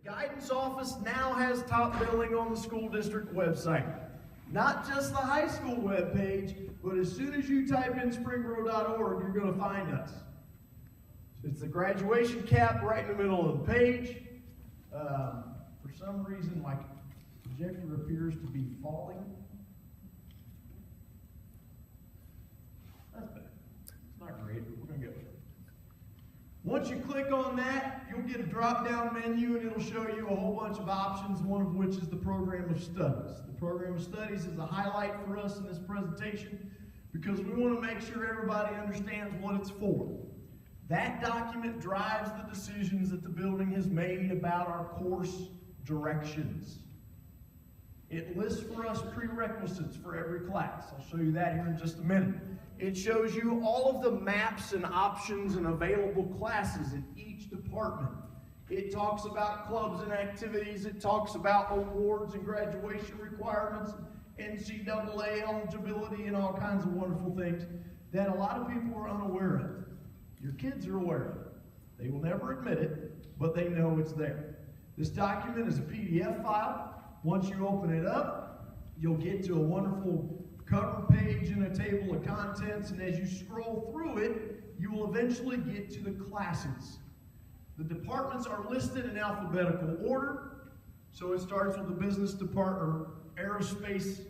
Guidance office now has top billing on the school district website. Not just the high school webpage, but as soon as you type in springboro.org, you're going to find us. It's the graduation cap right in the middle of the page. For some reason, my projector appears to be falling. That's better. It's not great, but we're going to go with it. Once you click on that, you'll get a drop-down menu and it'll show you a whole bunch of options, one of which is the program of studies. The program of studies is a highlight for us in this presentation because we want to make sure everybody understands what it's for. That document drives the decisions that the building has made about our course directions. It lists for us prerequisites for every class. I'll show you that here in just a minute. It shows you all of the maps and options and available classes in each department. It talks about clubs and activities. It talks about awards and graduation requirements, NCAA eligibility, and all kinds of wonderful things that a lot of people are unaware of. Your kids are aware of it. They will never admit it, but they know it's there. This document is a PDF file. Once you open it up, you'll get to a wonderful cover page and a table of contents, and as you scroll through it, you will eventually get to the classes. The departments are listed in alphabetical order, so it starts with the business department, or aerospace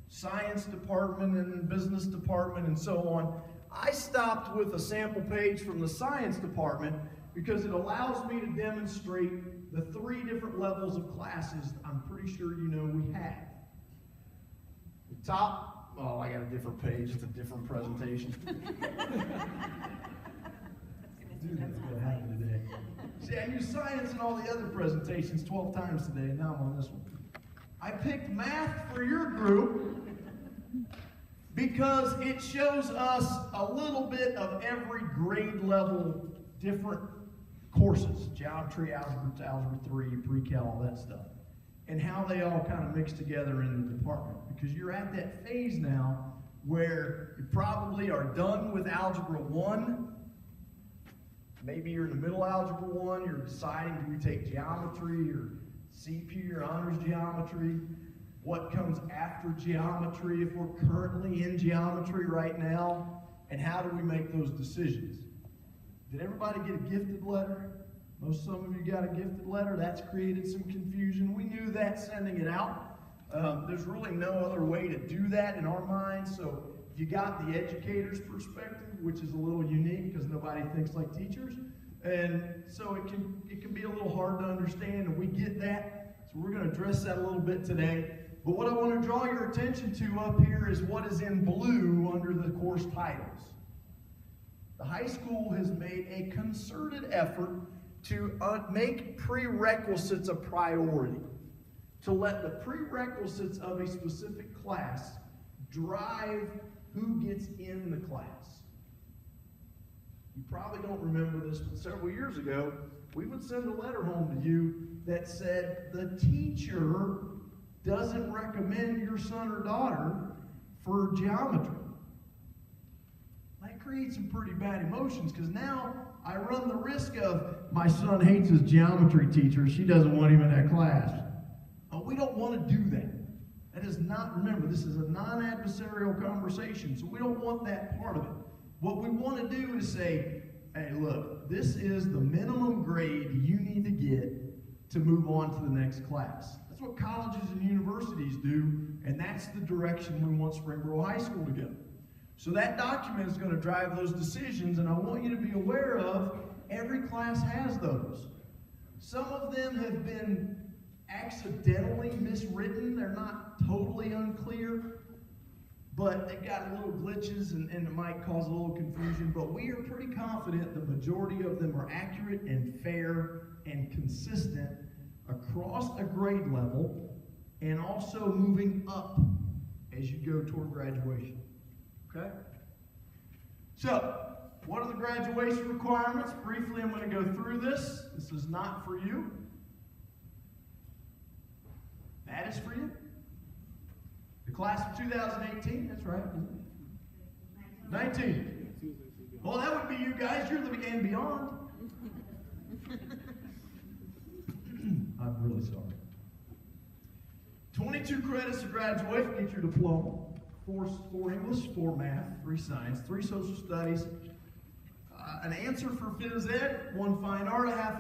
science department, and business department, and so on. I stopped with a sample page from the science department because it allows me to demonstrate the 3 different levels of classes I'm pretty sure you know we have. The top, oh, I got a different page, it's a different presentation. Dude, that's what happened today. See, I used science in all the other presentations 12 times today, and now I'm on this one. I picked math for your group because it shows us a little bit of every grade level, different courses, geometry, algebra 3, pre-cal, all that stuff, and how they all kind of mix together in the department. Because you're at that phase now where you probably are done with Algebra 1. Maybe you're in the middle of Algebra 1, you're deciding, do we take geometry or CP or honors geometry? What comes after geometry if we're currently in geometry right now? And how do we make those decisions? Did everybody get a gifted letter? Some of you got a gifted letter. That's created some confusion. We knew that sending it out. There's really no other way to do that in our minds. So if you got the educator's perspective, which is a little unique because nobody thinks like teachers, and so it can be a little hard to understand, and we get that. So we're going to address that a little bit today. But what I want to draw your attention to up here is what is in blue under the course titles. The high school has made a concerted effort to make prerequisites a priority, to let the prerequisites of a specific class drive who gets in the class. You probably don't remember this, but several years ago, we would send a letter home to you that said the teacher doesn't recommend your son or daughter for geometry. That creates some pretty bad emotions because now I run the risk of my son hates his geometry teacher. She doesn't want him in that class. Oh, we don't want to do that. That is not, remember, this is a non-adversarial conversation, so we don't want that part of it. What we want to do is say, hey, look, this is the minimum grade you need to get to move on to the next class. That's what colleges and universities do, and that's the direction we want Springboro High School to go. So that document is going to drive those decisions, and I want you to be aware of every class has those. Some of them have been accidentally miswritten. They're not totally unclear, but they've got little glitches, and it might cause a little confusion, but we are pretty confident the majority of them are accurate and fair and consistent across a grade level and also moving up as you go toward graduation. Okay? So, what are the graduation requirements? Briefly, I'm going to go through this. This is not for you. That is for you. The class of 2018, that's right. 19. Well, that would be you guys. You're the and beyond. I really sorry. 22 credits to graduate, get your diploma. 4 English, 4 math, 3 science, 3 social studies, an answer for phys ed, 1 fine art, half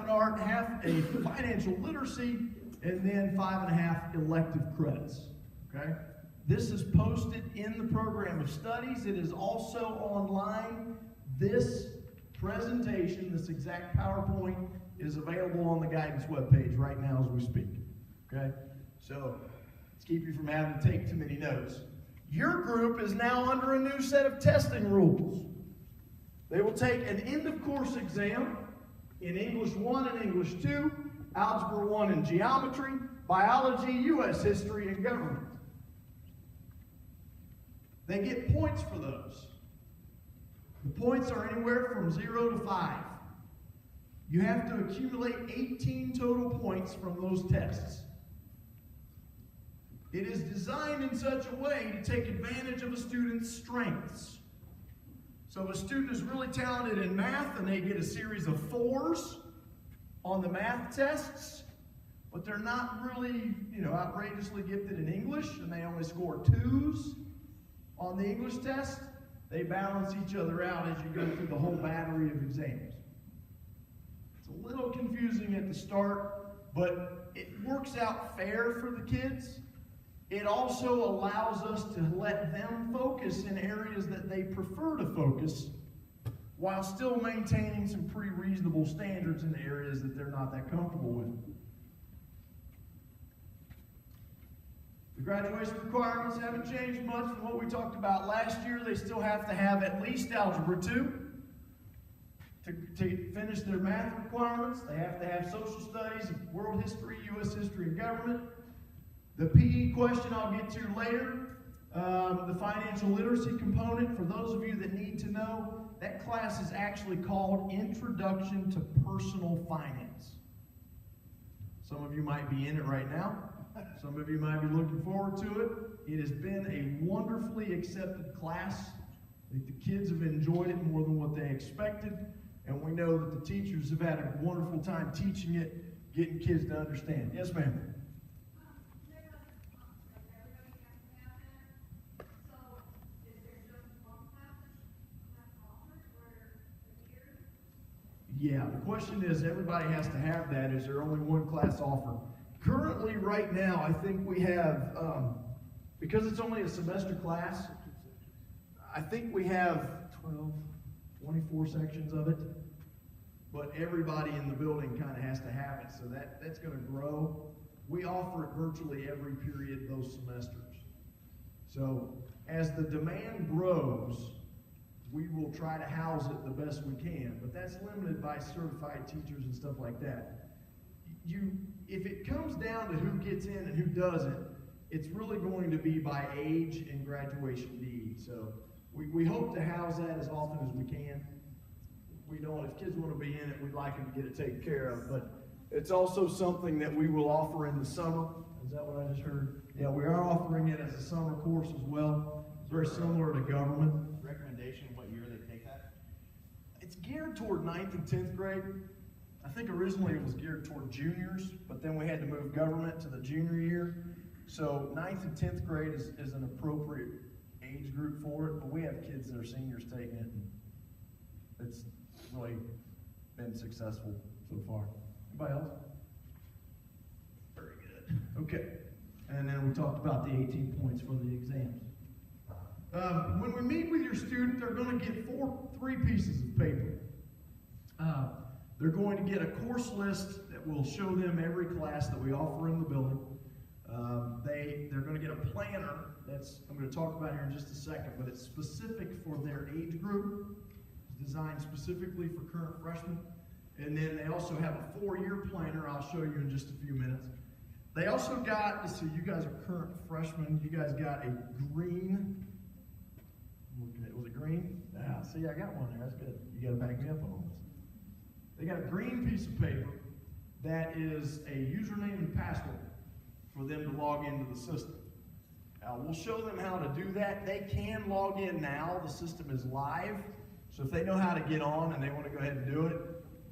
a financial literacy, and then 5.5 elective credits. Okay? This is posted in the program of studies. It is also online. This presentation, this exact PowerPoint, is available on the guidance webpage right now as we speak. Okay? So, let's keep you from having to take too many notes. Your group is now under a new set of testing rules. They will take an end-of-course exam in English 1 and English 2, Algebra 1 and Geometry, Biology, U.S. History, and Government. They get points for those. The points are anywhere from 0 to 5. You have to accumulate 18 total points from those tests. It is designed in such a way to take advantage of a student's strengths. So if a student is really talented in math and they get a series of 4s on the math tests, but they're not really, outrageously gifted in English and they only score 2s on the English test, they balance each other out as you go through the whole battery of exams. It's a little confusing at the start, but it works out fair for the kids. It also allows us to let them focus in areas that they prefer to focus while still maintaining some pretty reasonable standards in the areas that they're not that comfortable with. The graduation requirements haven't changed much from what we talked about last year. They still have to have at least Algebra 2 to finish their math requirements. They have to have social studies, world history, U.S. history, and government. The PE question I'll get to later. The financial literacy component, for those of you that need to know, that class is actually called Introduction to Personal Finance. Some of you might be in it right now. Some of you might be looking forward to it. It has been a wonderfully accepted class. I think the kids have enjoyed it more than what they expected, and we know that the teachers have had a wonderful time teaching it, getting kids to understand. Yes, ma'am? Yeah, the question is, everybody has to have that. Is there only one class offered? Currently, right now, I think we have, because it's only a semester class, I think we have 24 sections of it, but everybody in the building kind of has to have it, so that's going to grow. We offer it virtually every period those semesters. So as the demand grows, we will try to house it the best we can, but that's limited by certified teachers and stuff like that. If it comes down to who gets in and who doesn't, it's really going to be by age and graduation need. So we hope to house that as often as we can. We don't, if kids want to be in it, we'd like them to get it taken care of, but it's also something that we will offer in the summer. Is that what I just heard? Yeah, we are offering it as a summer course as well. It's very similar to government. Recommendation, what year they take that? It's geared toward 9th and 10th grade. I think originally it was geared toward juniors, but then we had to move government to the junior year. So 9th and 10th grade is an appropriate age group for it, but we have kids that are seniors taking it, and it's really been successful so far. Anybody else? Very good. Okay. And then we talked about the 18 points for the exams. When we meet with your student, they're going to get 3 pieces of paper. They're going to get a course list that will show them every class that we offer in the building. They're going to get a planner that's I'm going to talk about here in just a second, but it's specific for their age group. It's designed specifically for current freshmen. And then they also have a 4-year planner I'll show you in just a few minutes. They also got, let's see, you guys are current freshmen. You guys got a green, was it green? Yeah, see, I got one there. That's good. You got to back me up on this. They got a green piece of paper that is a username and password for them to log into the system. We'll show them how to do that. They can log in now. The system is live. So if they know how to get on and they want to go ahead and do it,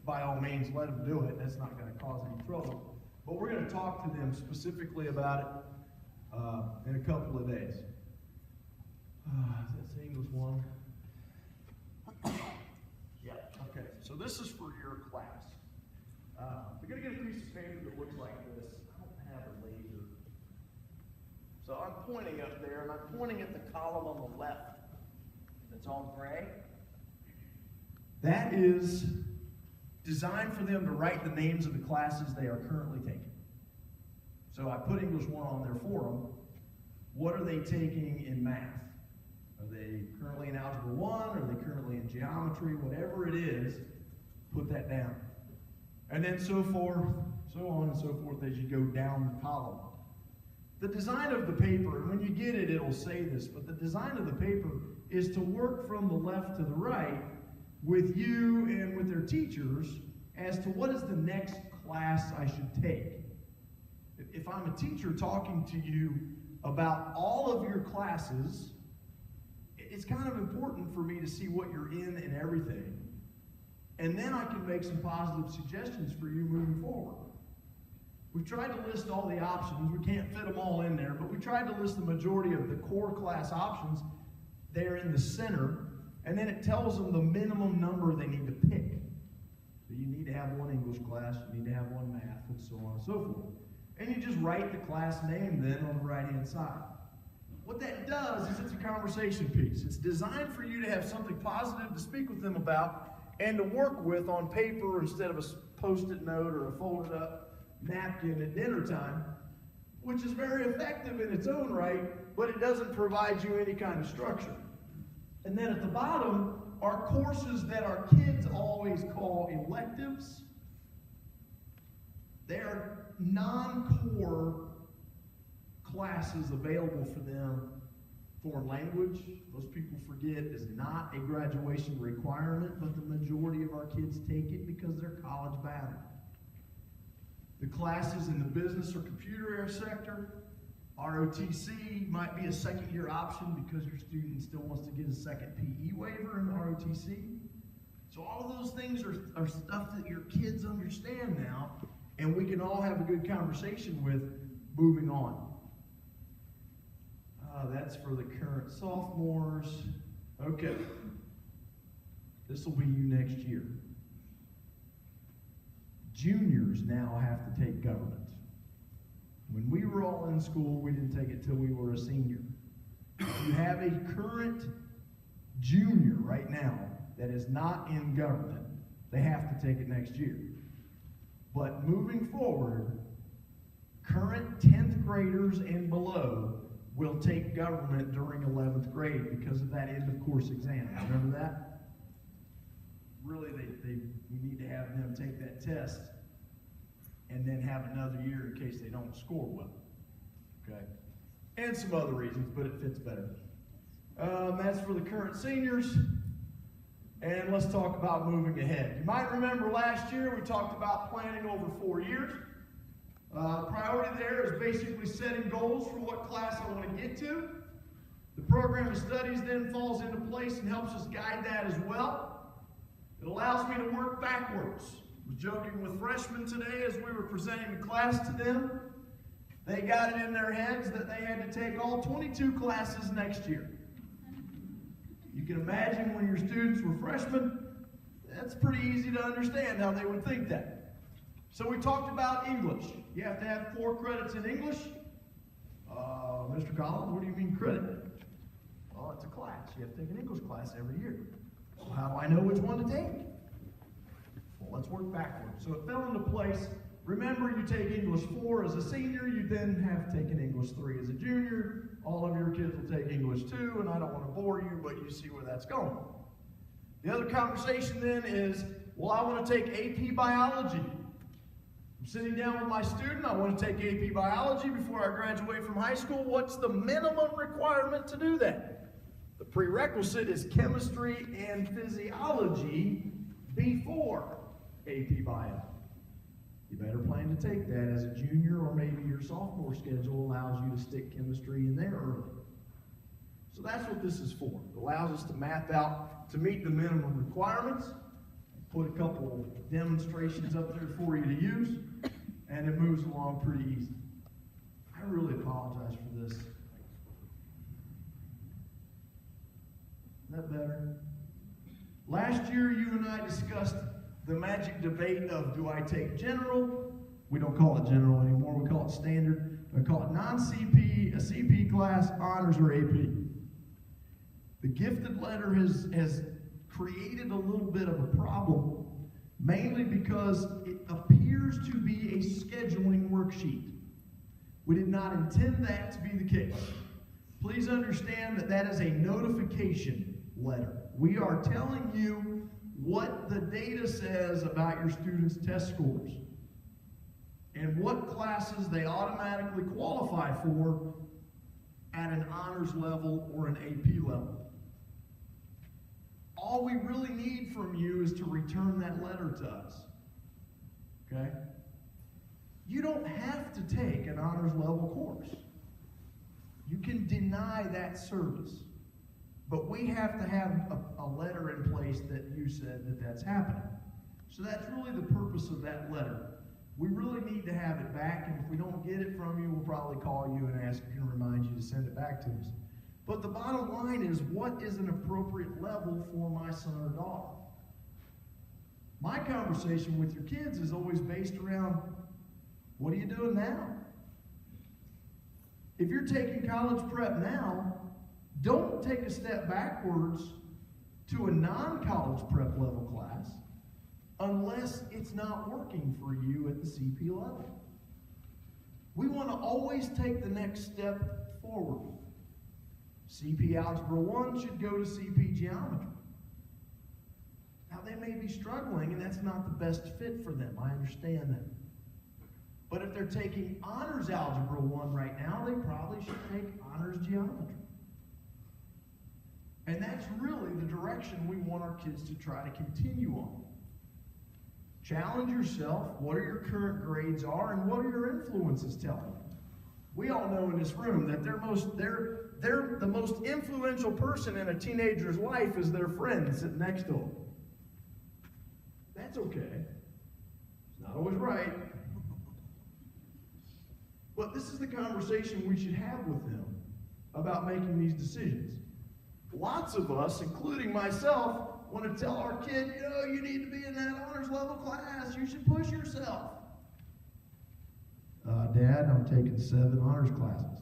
by all means, let them do it. That's not going to cause any trouble. But we're going to talk to them specifically about it in a couple of days. That's the English one. Yeah, okay. So this is for your class. You're going to get a piece of paper that looks like this. I don't have a laser. So I'm pointing up there, and I'm pointing at the column on the left. That's all gray. That is designed for them to write the names of the classes they are currently taking. So I put English 1 on there for them. What are they taking in math? Are they currently in Algebra 1? Are they currently in Geometry? Whatever it is, put that down. And then so forth, so on and so forth as you go down the column. The design of the paper, and when you get it, it'll say this, but the design of the paper is to work from the left to the right with you and with their teachers as to what is the next class I should take. If I'm a teacher talking to you about all of your classes, it's kind of important for me to see what you're in and everything. And then I can make some positive suggestions for you moving forward. We've tried to list all the options. We can't fit them all in there, but we tried to list the majority of the core class options there in the center, and then it tells them the minimum number they need to pick. So you need to have one English class, you need to have one math, and so on and so forth. And you just write the class name then on the right-hand side. What that does is it's a conversation piece. It's designed for you to have something positive to speak with them about and to work with on paper instead of a post-it note or a folded up napkin at dinner time, which is very effective in its own right, but it doesn't provide you any kind of structure. And then at the bottom are courses that our kids always call electives. They are non-core classes available for them. Foreign language, most people forget, is not a graduation requirement, but the majority of our kids take it because they're college bound. The classes in the business or computer sector, ROTC might be a second-year option because your student still wants to get a second PE waiver in ROTC. So all of those things are stuff that your kids understand now, and we can all have a good conversation with moving on. That's for the current sophomores. Okay. This will be you next year. Juniors now have to take government. When we were all in school, we didn't take it till we were a senior. If you have a current junior right now that is not in government, they have to take it next year. But moving forward, current 10th graders and below will take government during 11th grade because of that end of course exam. Remember that? Really, we need to have them take that test and then have another year in case they don't score well. Okay? And some other reasons, but it fits better. That's for the current seniors. And let's talk about moving ahead. You might remember last year we talked about planning over 4 years. Priority there is basically setting goals for what class I want to get to. The program of studies then falls into place and helps us guide that as well. It allows me to work backwards. I was joking with freshmen today as we were presenting the class to them. They got it in their heads that they had to take all 22 classes next year. You can imagine when your students were freshmen, that's pretty easy to understand how they would think that. So we talked about English. You have to have 4 credits in English. Mr. Collins, what do you mean credit? Well, it's a class. You have to take an English class every year. So how do I know which one to take? Well, let's work backwards. So it fell into place. Remember, you take English 4 as a senior. You then have taken English 3 as a junior. All of your kids will take English 2, and I don't want to bore you, but you see where that's going. The other conversation then is, well, I want to take AP Biology. I'm sitting down with my student. I want to take AP Biology before I graduate from high school. What's the minimum requirement to do that? The prerequisite is chemistry and physiology before AP Bio. You better plan to take that as a junior, or maybe your sophomore schedule allows you to stick chemistry in there early. So that's what this is for. It allows us to map out to meet the minimum requirements. Put a couple demonstrations up there for you to use. and it moves along pretty easy. I really apologize for this. Is that better? Last year, you and I discussed the magic debate of, do I take general? We don't call it general anymore. We call it standard. We call it non-CP, a CP class, honors, or AP. The gifted letter has created a little bit of a problem, mainly because it appears to be a scheduling worksheet. We did not intend that to be the case. Please understand that that is a notification letter. We are telling you what the data says about your students' test scores and what classes they automatically qualify for at an honors level or an AP level. All we really need from you is to return that letter to us. Okay? You don't have to take an honors level course. You can deny that service. But we have to have a letter in place that you said that that's happening. So that's really the purpose of that letter. We really need to have it back, and if we don't get it from you, we'll probably call you and ask you and remind you to send it back to us. But the bottom line is, what is an appropriate level for my son or daughter? My conversation with your kids is always based around, what are you doing now? If you're taking college prep now, don't take a step backwards to a non-college prep level class unless it's not working for you at the CP level. We want to always take the next step forward. CP Algebra 1 should go to CP Geometry. Now, they may be struggling, and that's not the best fit for them. I understand that. But if they're taking Honors Algebra 1 right now, they probably should take Honors Geometry. And that's really the direction we want our kids to try to continue on. Challenge yourself, what are your current grades are, and what are your influences telling you? We all know in this room that they're the most influential person in a teenager's life is their friend sitting next to them. That's okay. It's not always right. But this is the conversation we should have with them about making these decisions. Lots of us, including myself, want to tell our kid, you need to be in that honors level class. You should push yourself. Dad, I'm taking 7 honors classes.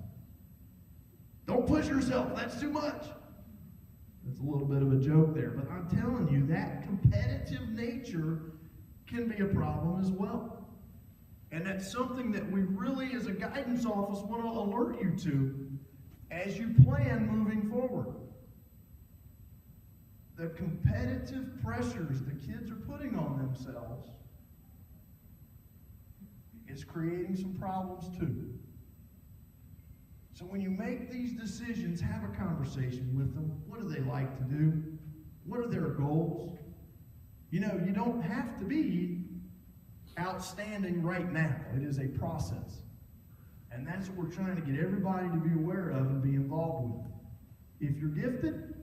Don't push yourself. That's too much. That's a little bit of a joke there. But I'm telling you, that competitive nature can be a problem as well. And that's something that we really, as a guidance office, want to alert you to as you plan moving forward. The competitive pressures the kids are putting on themselves is creating some problems too. So when you make these decisions, have a conversation with them. What do they like to do? What are their goals? You don't have to be outstanding right now. It is a process. And that's what we're trying to get everybody to be aware of and be involved with. If you're gifted,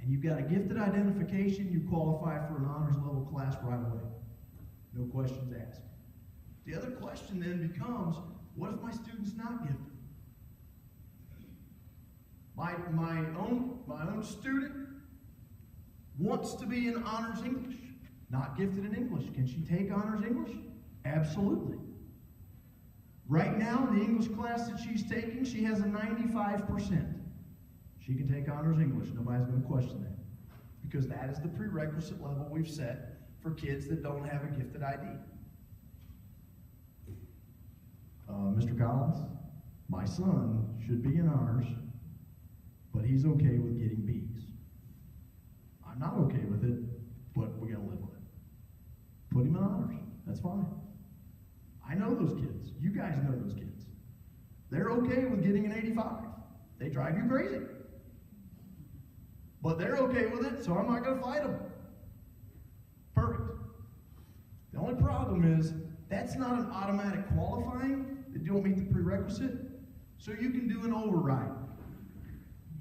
and you've got a gifted identification, you qualify for an honors level class right away. No questions asked. The other question then becomes, what if my student's not gifted? My own student wants to be in honors English, not gifted in English. Can she take honors English? Absolutely. Right now, in the English class that she's taking, she has a 95%. She can take honors English. Nobody's going to question that. Because that is the prerequisite level we've set for kids that don't have a gifted ID. Mr. Collins, my son should be in honors, but he's okay with getting B's. I'm not okay with it, but we got to live with it. Put him in honors. That's fine. I know those kids. You guys know those kids. They're okay with getting an 85. They drive you crazy. But they're okay with it, so I'm not going to fight them. Perfect. The only problem is that's not an automatic qualifying that you don't meet the prerequisite, so you can do an override.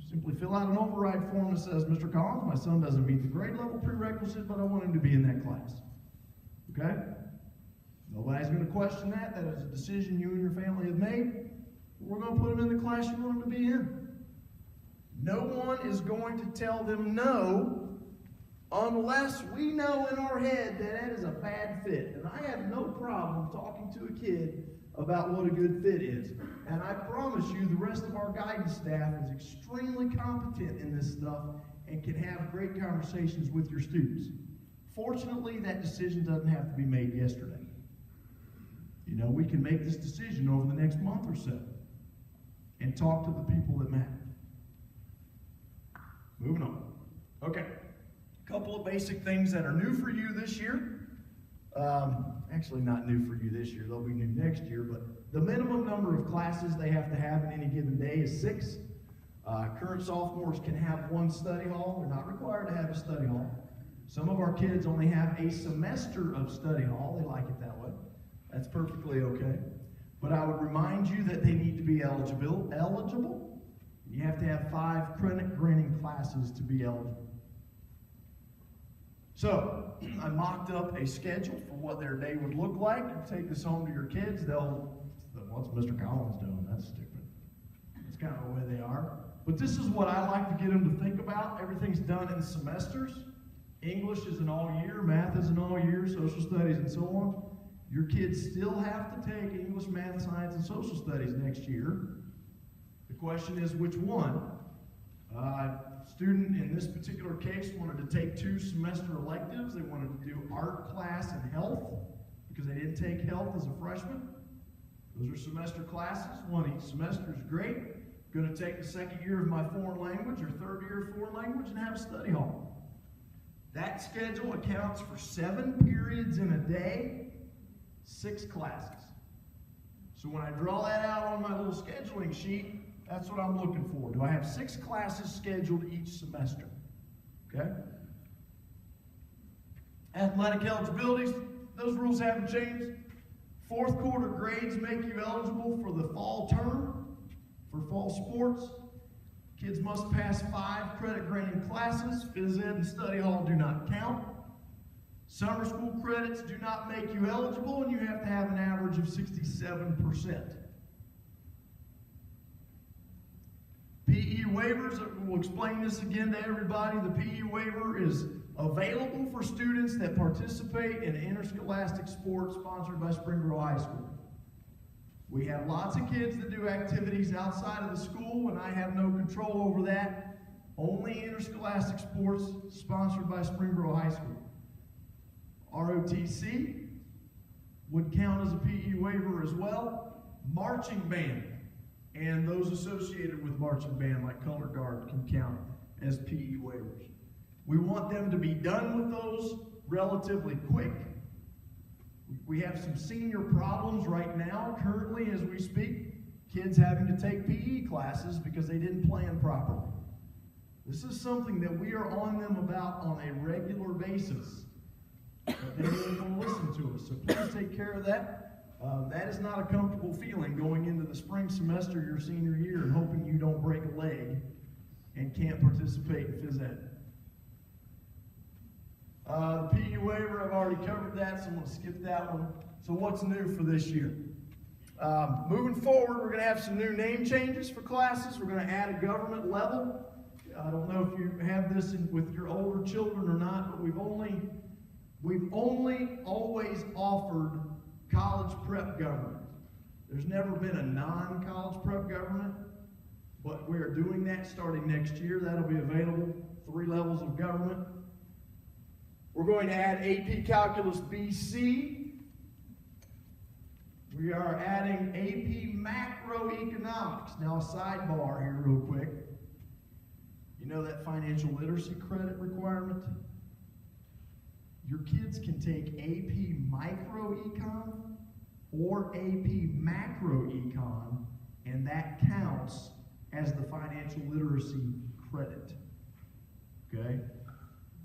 Simply fill out an override form that says, Mr. Collins, my son doesn't meet the grade level prerequisite, but I want him to be in that class. Okay? Nobody's going to question that. That is a decision you and your family have made. We're going to put them in the class you want them to be in. No one is going to tell them no unless we know in our head that that is a bad fit. And I have no problem talking to a kid about what a good fit is. And I promise you the rest of our guidance staff is extremely competent in this stuff and can have great conversations with your students. Fortunately, that decision doesn't have to be made yesterday. You know, we can make this decision over the next month or so and talk to the people that matter. Moving on. Okay. A couple of basic things that are new for you this year. Actually not new for you this year. They'll be new next year. But the minimum number of classes they have to have in any given day is 6. Current sophomores can have 1 study hall. They're not required to have a study hall. Some of our kids only have a semester of study hall. They like it that way. That's perfectly okay. But I would remind you that they need to be eligible. You have to have 5 credit granting classes to be eligible. So, I mocked up a schedule for what their day would look like. You take this home to your kids, what's Mr. Collins doing? That's stupid. That's kind of the way they are. But this is what I like to get them to think about. Everything's done in semesters. English is an all year, math is an all year, social studies and so on. Your kids still have to take English, math, science, and social studies next year. The question is which one? Student in this particular case wanted to take 2 semester electives. They wanted to do art class and health because they didn't take health as a freshman. Those are semester classes. 1 each semester is great. Going to take the 2nd year of my foreign language or 3rd year of foreign language and have a study hall. That schedule accounts for 7 periods in a day, 6 classes. So when I draw that out on my little scheduling sheet, that's what I'm looking for. Do I have 6 classes scheduled each semester? Okay? Athletic eligibilities, those rules haven't changed. 4th quarter grades make you eligible for the fall term, for fall sports. Kids must pass 5 credit granting classes. Phys ed and study hall do not count. Summer school credits do not make you eligible, and you have to have an average of 67%. PE waivers, we'll explain this again to everybody. The PE waiver is available for students that participate in interscholastic sports sponsored by Springboro High School. We have lots of kids that do activities outside of the school, and I have no control over that. Only interscholastic sports sponsored by Springboro High School. ROTC would count as a PE waiver as well. Marching band and those associated with marching band like color guard can count as PE waivers. We want them to be done with those relatively quick. We have some senior problems right now, currently as we speak, kids having to take PE classes because they didn't plan properly. This is something that we are on them about on a regular basis. But they really won't listen to us, so please take care of that. That is not a comfortable feeling going into the spring semester your senior year and hoping you don't break a leg and can't participate in phys ed. The PE waiver, I've already covered that, so I'm going to skip that one. So what's new for this year? Moving forward, we're going to have some new name changes for classes. We're going to add a government level. I don't know if you have this with your older children or not, but we've only always offered college prep government. There's never been a non-college prep government, but we're doing that starting next year. That'll be available, 3 levels of government. We're going to add AP Calculus BC. We are adding AP Macroeconomics. Now a sidebar here real quick. You know that financial literacy credit requirement? Your kids can take AP Microecon or AP Macroecon, and that counts as the financial literacy credit. Okay?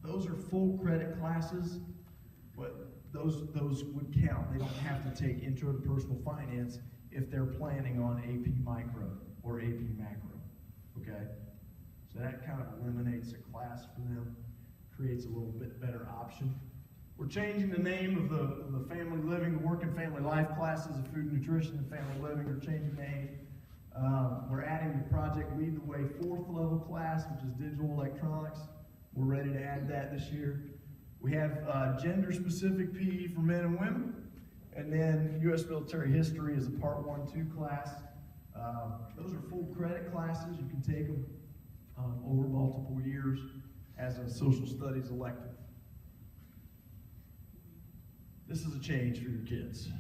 Those are full credit classes, but those would count. They don't have to take Intro to Personal Finance if they're planning on AP Micro or AP Macro. Okay? So that kind of eliminates a class for them, creates a little bit better option. We're changing the name of the family living, the work and family life classes of food and nutrition and family living are changing names. We're adding the Project Lead the Way 4th level class, which is digital electronics. We're ready to add that this year. We have gender-specific PE for men and women, and then U.S. military history is a Part 1-2 class. Those are full credit classes. You can take them over multiple years as a social studies elective. This is a change for your kids. Did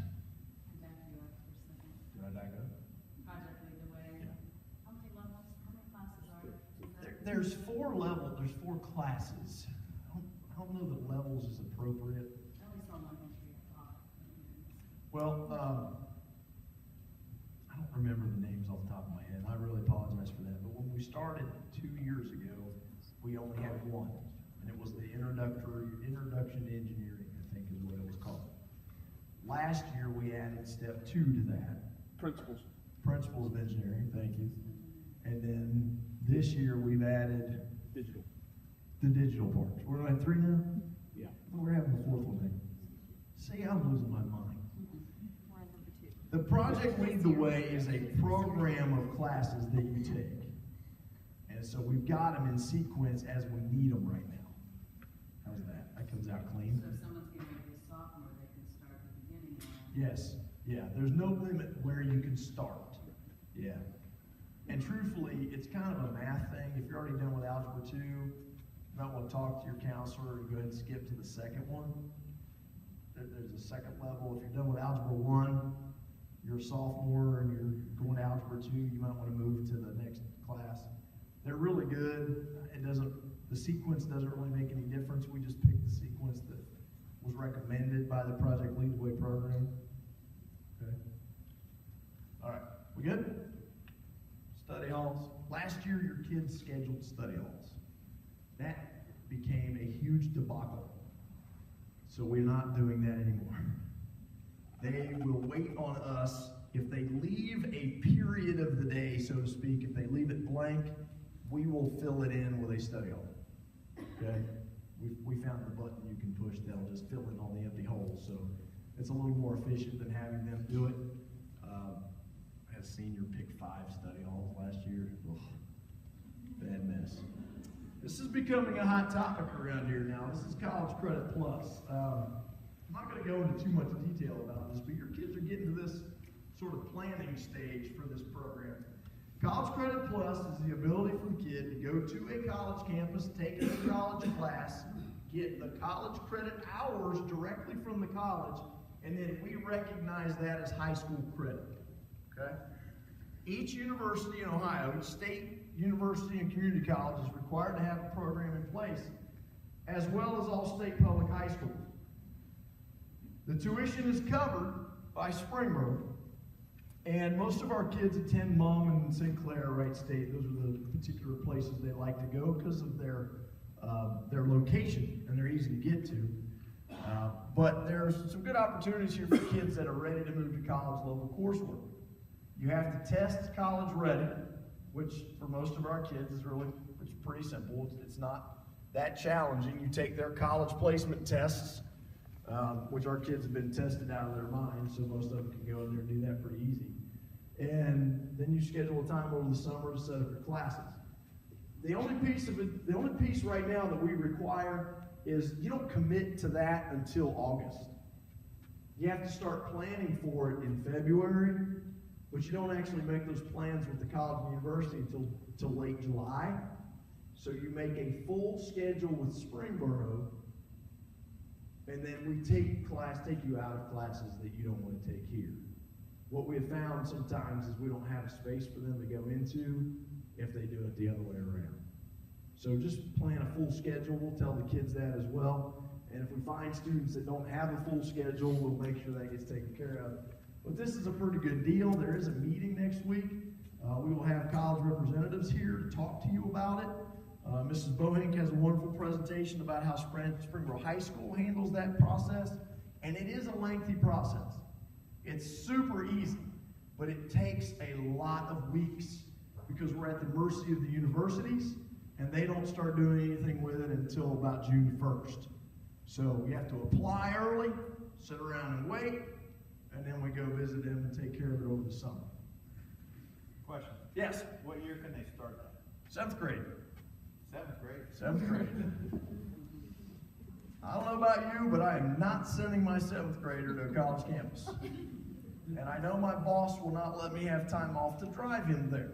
I back up? Project Lead the Way. Yeah. How many levels? How many classes are there? There's 4 levels. There's 4 classes. I don't know that levels is appropriate. At least on my history of thought. Well, I don't remember the names off the top of my head. I really apologize for that. But when we started 2 years ago, we only had 1, and it was the introduction to engineering, I think is what it was called. Last year, we added step 2 to that. Principles of engineering, thank you. And then this year, we've added the digital part. We're going to have 3 now? Yeah. We're having the 4th one then. See, I'm losing my mind. We're on number 2. The Project Lead the Way is a program of classes that you take. And so we've got them in sequence as we need them right now. How's that? That comes out clean. So if someone's getting to be a sophomore, they can start at the beginning now. Yes. Yeah. There's no limit where you can start. Yeah. And truthfully, it's kind of a math thing. If you're already done with Algebra 2, you might want to talk to your counselor and go ahead and skip to the second one. There's a second level. If you're done with Algebra 1, you're a sophomore and you're going to Algebra 2, you might want to move to the next class. They're really good. The sequence doesn't really make any difference. We just picked the sequence that was recommended by the Project Lead the Way program. Okay. All right. We good? Study halls. Last year, your kids scheduled study halls. That became a huge debacle. So we're not doing that anymore. They will wait on us. If they leave a period of the day, so to speak, if they leave it blank, we will fill it in with a study hall. Okay? We found the button you can push that'll just fill in all the empty holes. So it's a little more efficient than having them do it. I had a senior pick 5 study halls last year. Ugh, bad mess. This is becoming a hot topic around here now. This is College Credit Plus. I'm not going to go into too much detail about this, but your kids are getting to this sort of planning stage for this program. College Credit Plus is the ability for the kid to go to a college campus, take a college class, get the college credit hours directly from the college, and then we recognize that as high school credit. Okay? Each university in Ohio, each state university and community college is required to have a program in place, as well as all state public high schools. The tuition is covered by Springboro, and most of our kids attend Mum and Sinclair, Wright State. Those are the particular places they like to go because of their location, and they're easy to get to. But there's some good opportunities here for kids that are ready to move to college-level coursework. You have to test college ready, which for most of our kids is it's pretty simple. It's not that challenging. You take their college placement tests, which our kids have been tested out of their minds, so most of them can go in there and do that pretty easy. And then you schedule a time over the summer to set up your classes. The only piece right now that we require is you don't commit to that until August. You have to start planning for it in February, but you don't actually make those plans with the college and university until late July. So you make a full schedule with Springboro, and then we take you out of classes that you don't want to take here. What we have found sometimes is we don't have a space for them to go into if they do it the other way around. So just plan a full schedule. We'll tell the kids that as well. And if we find students that don't have a full schedule, we'll make sure that gets taken care of. But this is a pretty good deal. There is a meeting next week. We will have college representatives here to talk to you about it. Mrs. Bohink has a wonderful presentation about how Springboro High School handles that process. And it is a lengthy process. It's super easy, but it takes a lot of weeks because we're at the mercy of the universities, and they don't start doing anything with it until about June 1st. So we have to apply early, sit around and wait, and then we go visit them and take care of it over the summer. Question. Yes? What year can they start that? 7th grade. 7th grade? 7th grade. I don't know about you, but I am not sending my 7th grader to a college campus. And I know my boss will not let me have time off to drive him there.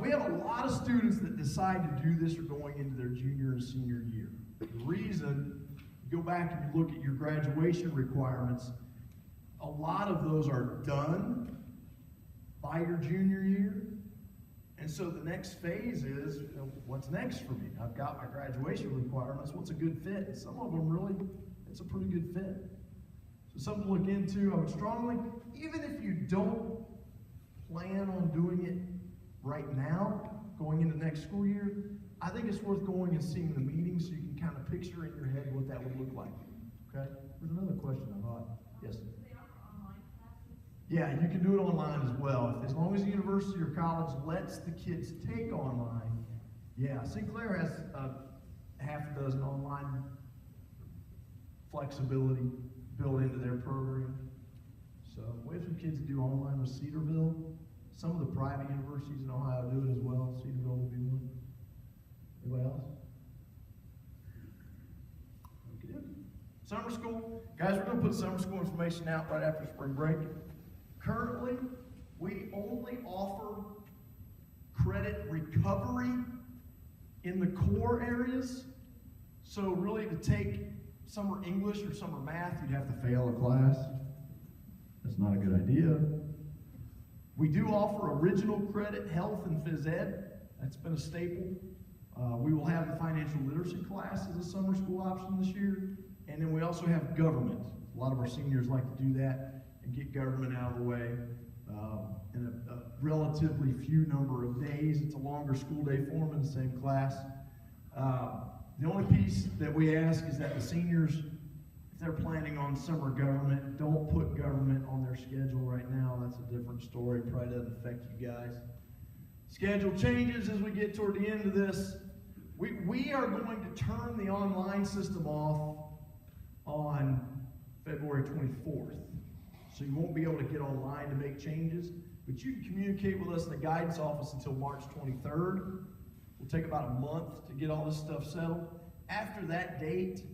We have a lot of students that decide to do this are going into their junior and senior year. The reason, you go back and you look at your graduation requirements, a lot of those are done by your junior year. And so the next phase is, you know, what's next for me? I've got my graduation requirements. What's a good fit? And some of them really, it's a pretty good fit. So something to look into. I would strongly, even if you don't plan on doing it right now, going into next school year, I think it's worth going and seeing the meeting so you can kind of picture in your head what that would look like. Okay? There's another question I thought. Yes? Do they offer online classes? Yeah, you can do it online as well. As long as the university or college lets the kids take online. Yeah, Sinclair has half a dozen online flexibility built into their program. So we have some kids that do online with Cedarville. Some of the private universities in Ohio do it as well. Cedarville will be one. Anybody else? Okay. Summer school. Guys, we're going to put summer school information out right after spring break. Currently, we only offer credit recovery in the core areas. So really to take summer English or summer math, you'd have to fail a class. That's not a good idea. We do offer original credit health and phys ed. That's been a staple. We will have the financial literacy class as a summer school option this year. And then we also have government. A lot of our seniors like to do that and get government out of the way in a relatively few number of days. It's a longer school day form in the same class. The only piece that we ask is that the seniors, if they're planning on summer government, don't put government on their schedule right now. That's a different story. Probably doesn't affect you guys. Schedule changes as we get toward the end of this. We are going to turn the online system off on February 24th. So you won't be able to get online to make changes, but you can communicate with us in the guidance office until March 23rd. We'll take about a month to get all this stuff settled. After that date,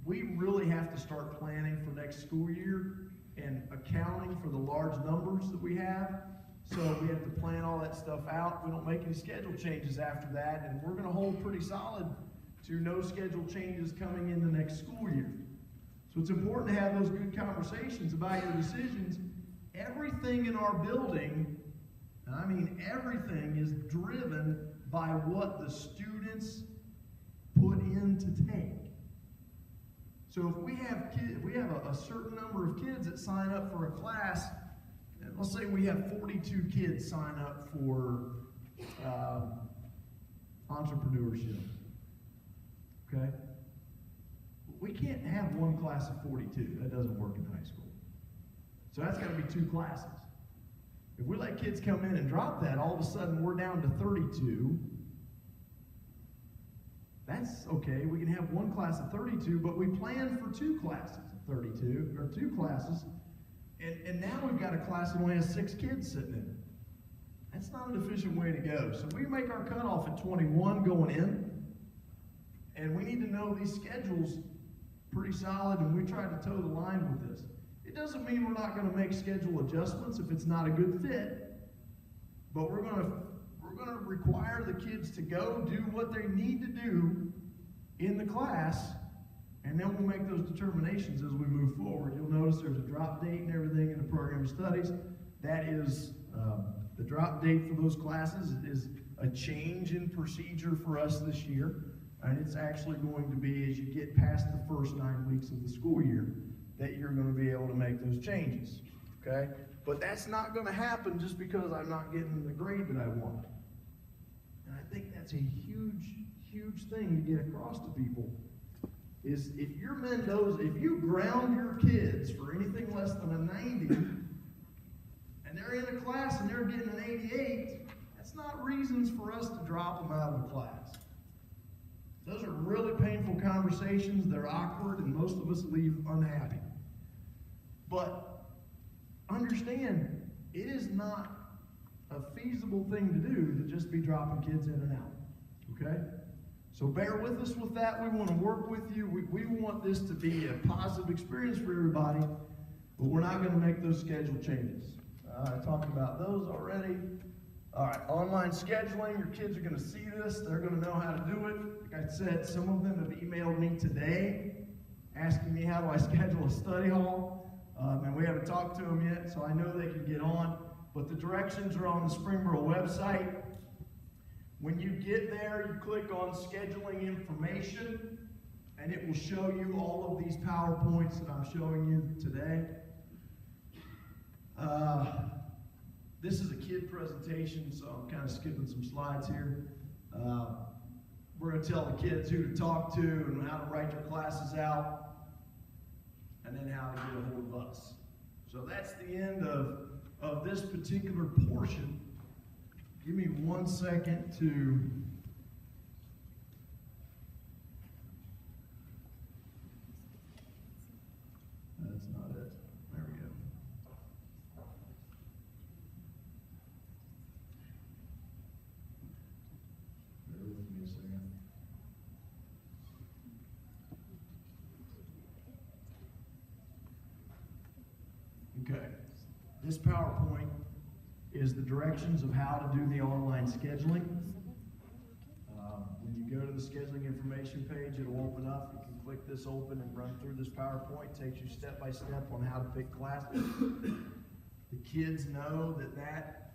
we really have to start planning for next school year and accounting for the large numbers that we have. So we have to plan all that stuff out. We don't make any schedule changes after that, and we're going to hold pretty solid to no schedule changes coming in the next school year. So it's important to have those good conversations about your decisions. Everything in our building, and I mean everything, is driven by what the students put in to take. So if we have kids, we have a certain number of kids that sign up for a class, and let's say we have 42 kids sign up for entrepreneurship. Okay? We can't have one class of 42. That doesn't work in high school. So that's got to be 2 classes. If we let kids come in and drop that, all of a sudden we're down to 32. That's okay. We can have one class of 32, but we plan for 2 classes of 32, or 2 classes. And now we've got a class that only has 6 kids sitting in it. That's not an efficient way to go. So we make our cutoff at 21 going in, and we need to know these schedules pretty solid, and we try to toe the line with this. It doesn't mean we're not going to make schedule adjustments if it's not a good fit, but we're going to require the kids to go do what they need to do in the class, and then we'll make those determinations as we move forward. You'll notice there's a drop date and everything in the program of studies. That is, the drop date for those classes is a change in procedure for us this year. And it's actually going to be as you get past the first 9 weeks of the school year that you're going to be able to make those changes, okay? But that's not going to happen just because I'm not getting the grade that I want. And I think that's a huge, huge thing to get across to people is if you're Mendoza, if you ground your kids for anything less than a 90 and they're in a class and they're getting an 88, that's not reasons for us to drop them out of the class. Those are really painful conversations. They're awkward, and most of us leave unhappy. But understand, it is not a feasible thing to do to just be dropping kids in and out. Okay? So bear with us with that. We want to work with you. We want this to be a positive experience for everybody, but we're not going to make those schedule changes. I talked about those already. All right, online scheduling. Your kids are going to see this. They're going to know how to do it. Like I said, some of them have emailed me today asking me how do I schedule a study hall. And we haven't talked to them yet, so I know they can get on. But the directions are on the Springboro website. When you get there, you click on scheduling information, and it will show you all of these PowerPoints that I'm showing you today. This is a kid presentation, so I'm kind of skipping some slides here. We're going to tell the kids who to talk to and how to write their classes out, and then how to get a hold of us. So that's the end of this particular portion. Give me 1 second to that's not it. There we go. Bear with me a second. Okay. This PowerPoint is the directions of how to do the online scheduling. When you go to the scheduling information page, it'll open up. You can click this open and run through this PowerPoint. It takes you step by step on how to pick classes. The kids know that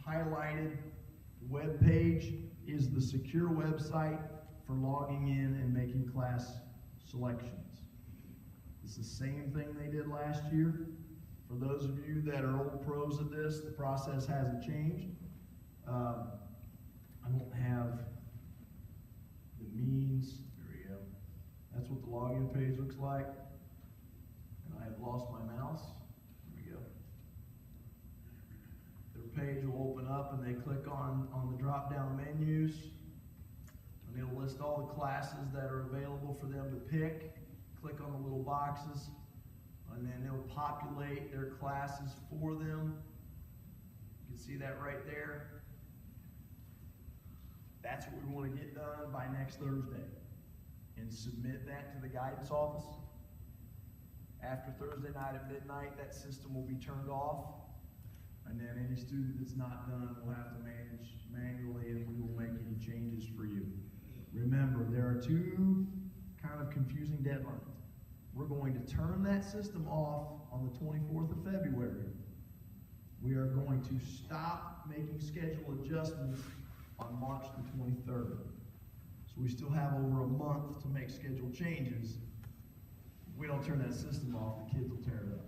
highlighted web page is the secure website for logging in and making class selections. It's the same thing they did last year. For those of you that are old pros at this, the process hasn't changed. I don't have the means. There we go. That's what the login page looks like. And I have lost my mouse. There we go. Their page will open up, and they click on the drop-down menus, and it'll list all the classes that are available for them to pick. Click on the little boxes, and then they'll populate their classes for them. You can see that right there. That's what we want to get done by next Thursday, and submit that to the guidance office. After Thursday night at midnight, that system will be turned off, and then any student that's not done will have to manage manually, and we will make any changes for you. Remember, there are two kind of confusing deadlines. We're going to turn that system off on the 24th of February. We are going to stop making schedule adjustments on March the 23rd. So we still have over a month to make schedule changes. If we don't turn that system off, the kids will tear it up.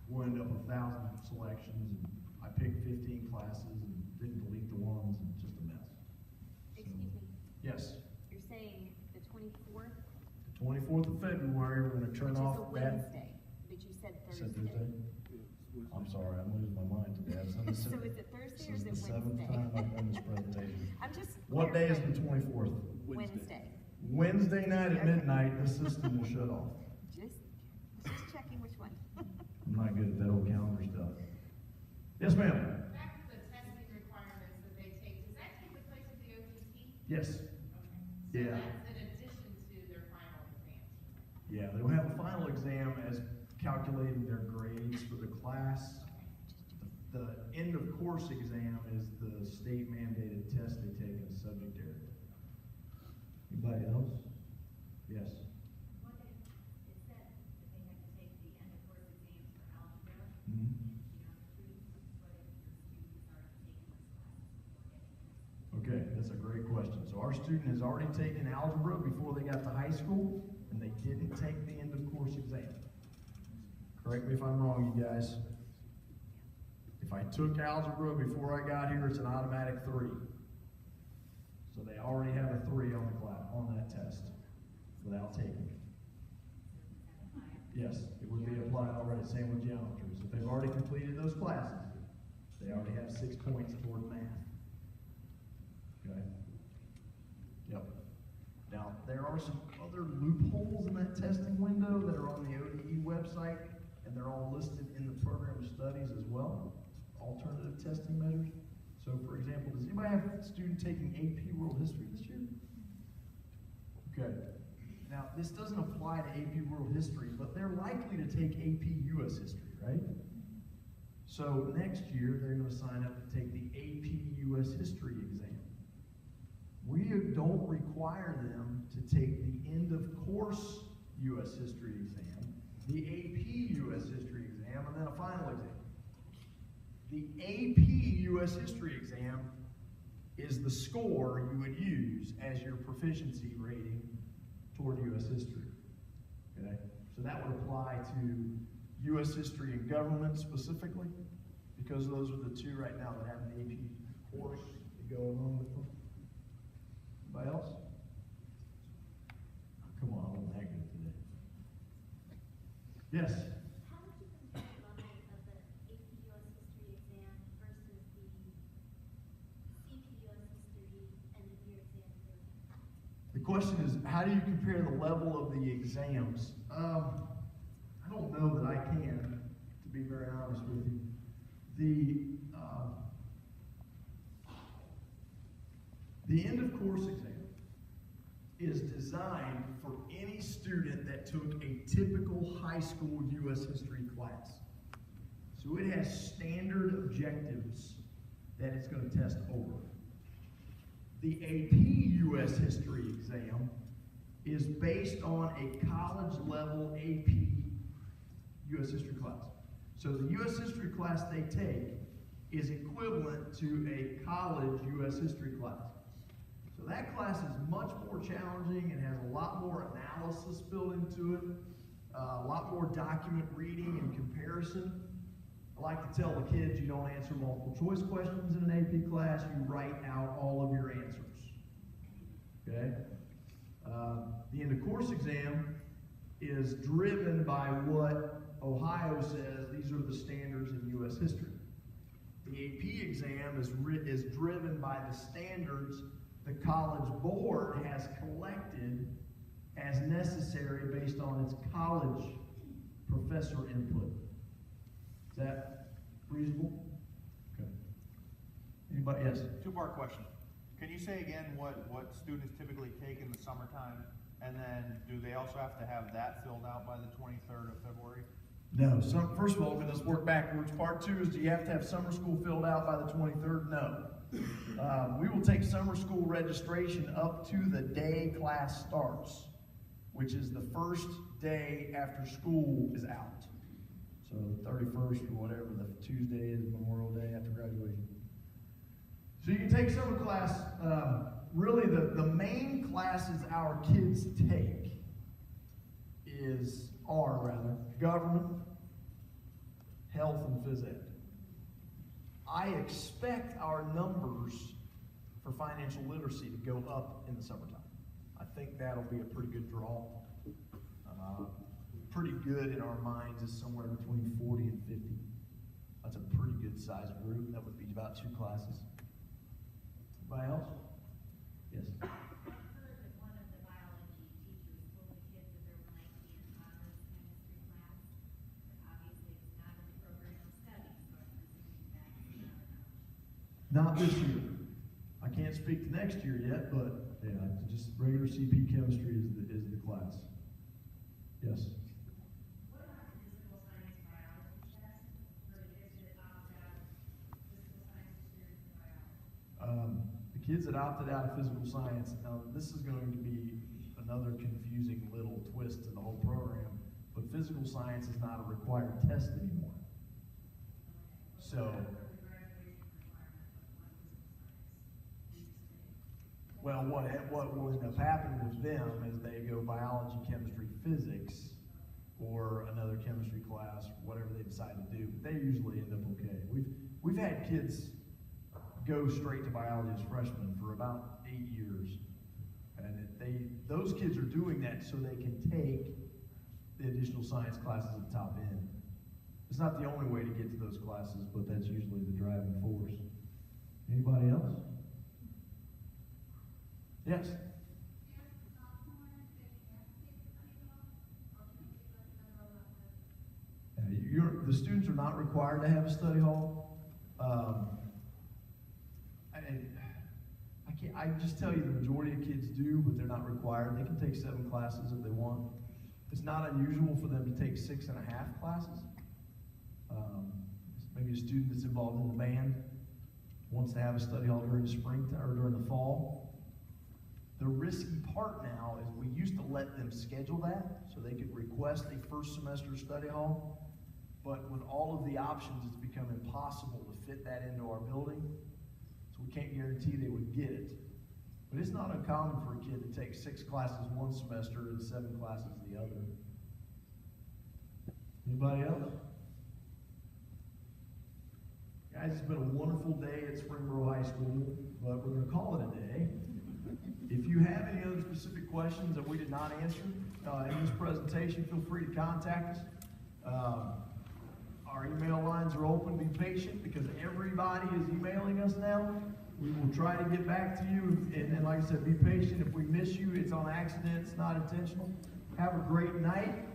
We'll end up with 1,000 selections, and I picked 15 classes and didn't delete the ones, and just a mess. Excuse me, Yes, you're saying the 24th? the 24th of February, we're going to turn off Which is a that. Wednesday, but you said Said Thursday. Thursday? I'm sorry, I'm losing my mind today. So is it Thursday or is it This is the seventh Wednesday? time I've done this presentation. I'm just. What day is the clarifying. 24th? Wednesday. Wednesday night at midnight, the system will shut off. Just checking which one. I'm not good at that old calendar stuff. Yes, ma'am. Back to the testing requirements that they take, does that take the place of the OTT? Yes. Okay. Yeah. So that's in addition to their final exams? Yeah, they'll have a final exam as calculating their grades for the class. The end of course exam is the state mandated test they take in a subject area. Anybody else? Yes. What if it said that they had to take the end of course exams for algebra, Mhm. geometry, what if your students already taken those classes before getting this? Okay, that's a great question. So our student has already taken algebra before they got to high school, and they didn't take the end of course exam. Correct me if I'm wrong, you guys. If I took algebra before I got here, it's an automatic 3. So they already have a 3 on the class, on that test without taking it. Yes, it would be applied already. Same with geometry. So if they've already completed those classes, they already have 6 points toward math. Okay? Yep. Now, there are some other loopholes in that testing window that are on the ODE website, and they're all listed in the program of studies as well, alternative testing measures. So for example, does anybody have a student taking AP World History this year? Okay. Now, this doesn't apply to AP World History, but they're likely to take AP US History, right? So next year, they're going to sign up to take the AP US History exam. We don't require them to take the end of course US History exam, the AP US History exam, and then a final exam. The AP US History exam is the score you would use as your proficiency rating toward US history. Okay? So that would apply to US history and government specifically, because those are the two right now that have an AP course to go along with them. Anybody else? Come on, I wasn't that good today. Yes? How would you compare the level of the AP US History exam versus the CP US History and the year exam? The question is, how do you compare the level of the exams? I don't know that I can, to be very honest with you. The end of course exam is designed for any student that took a typical high school U.S. history class. So it has standard objectives that it's going to test over. The AP U.S. history exam is based on a college level AP U.S. history class. So the U.S. history class they take is equivalent to a college U.S. history class. So that class is much more challenging and has a lot more analysis built into it, a lot more document reading and comparison. I like to tell the kids you don't answer multiple choice questions in an AP class, you write out all of your answers. Okay? The end of course exam is driven by what Ohio says these are the standards in U.S. history. The AP exam is driven by the standards the College Board has collected as necessary based on its college professor input. Is that reasonable? Okay. Anybody? Yes? Two-part question. Can you say again what students typically take in the summertime? And then do they also have to have that filled out by the 23rd of February? No. First of all, let's work backwards. Part two is, do you have to have summer school filled out by the 23rd? No. We will take summer school registration up to the day class starts, which is the first day after school is out. So the 31st or whatever the Tuesday is, Memorial Day after graduation. So you can take summer class. Really, the main classes our kids take are government, health, and phys ed. I expect our numbers for financial literacy to go up in the summertime. I think that'll be a pretty good draw. Pretty good in our minds is somewhere between 40 and 50. That's a pretty good sized group. That would be about 2 classes. Anybody else? Yes. I've heard that one of the biology teachers told the kids that there might be an honors chemistry class, but obviously it's not in the program of study, so I'm presuming that's not enough. Not this year. I can't speak to next year yet, but yeah, just regular CP chemistry is the class. Yes. What about the physical science biology test for the kids that opt out of physical science this year in biology? The kids that opted out of physical science, now this is going to be another confusing little twist to the whole program, but physical science is not a required test anymore. So, well, what will end up happening with them is they go biology, chemistry, physics, or another chemistry class, whatever they decide to do. But they usually end up okay. We've had kids go straight to biology as freshmen for about 8 years, and those kids are doing that so they can take the additional science classes at the top end. It's not the only way to get to those classes, but that's usually the driving force. Anybody else? Yes? Yes, sophomore the students are not required to have a study hall. I just tell you the majority of kids do, but they're not required. They can take 7 classes if they want. It's not unusual for them to take 6.5 classes. Maybe a student that's involved in the band wants to have a study hall during the spring or during the fall. The risky part now is we used to let them schedule that so they could request a first semester study hall, but with all of the options, it's become impossible to fit that into our building, so we can't guarantee they would get it. But it's not uncommon for a kid to take 6 classes one semester and 7 classes the other. Anybody else? Guys, it's been a wonderful day at Springboro High School, but we're going to call it a day. If you have any other specific questions that we did not answer in this presentation, feel free to contact us. Our email lines are open. Be patient because everybody is emailing us now. We will try to get back to you. And like I said, be patient. If we miss you, it's on accident. It's not intentional. Have a great night.